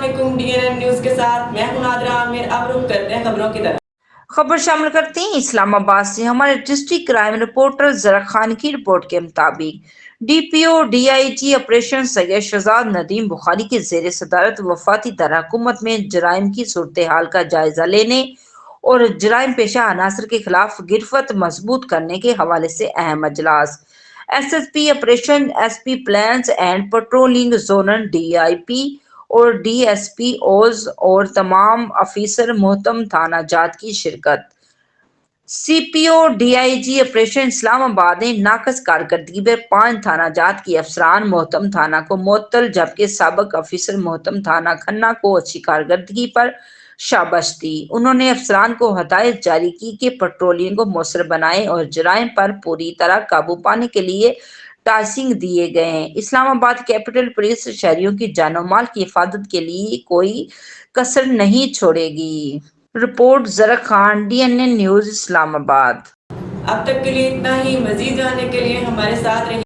علیکم DNN news کے ساتھ میں ہوں نادرہ عامر۔ اب رخ کرتے ہیں خبروں کی طرف۔ خبر شامل کرتے ہیں اسلام آباد سے۔ ہمارے ڈسٹرکٹ کرائم رپورٹر زرق خان کی رپورٹ کے مطابق DPO DIG آپریشن سید شہزاد ندیم بخاری کے زیر صدارت وفاقی دارالحکومت میں جرائم کی صورتحال کا جائزہ لینے اور جرائم پیشہ عناصر کے خلاف گرفت مضبوط کرنے کے حوالے سے اہم اجلاس SSP operation SP plans and patrolling zonal DIP اور DSPOز اور تمام افیسر محتم تھانہ جات کی شرکت۔ CPO DIG آپریشن اسلام آباد نے ناقص کارکردگی پر 5 تھانہ جات کے افسران محتم تھانہ کو معطل جبکہ سابق افیسر محتم تھانہ کھنہ کو اچھی کارکردگی پر شاباش دی۔ انہوں نے افسران کو ہدایت جاری کی کہ پٹرولنگ کو مؤثر بنائیں اور جرائم پر پوری طرح قابو پانے کے لیے ٹاسکنگ دیے گئے ہیں۔ اسلام آباد کیپٹل پولیس شہریوں کی جان و مال کی حفاظت کے لیے کوئی کسر نہیں چھوڑے گی۔ رپورٹ زرق خان DNN نیوز اسلام آباد۔ اب تک کے لیے اتنا ہی، مزید جاننے کے لیے ہمارے ساتھ رہیے۔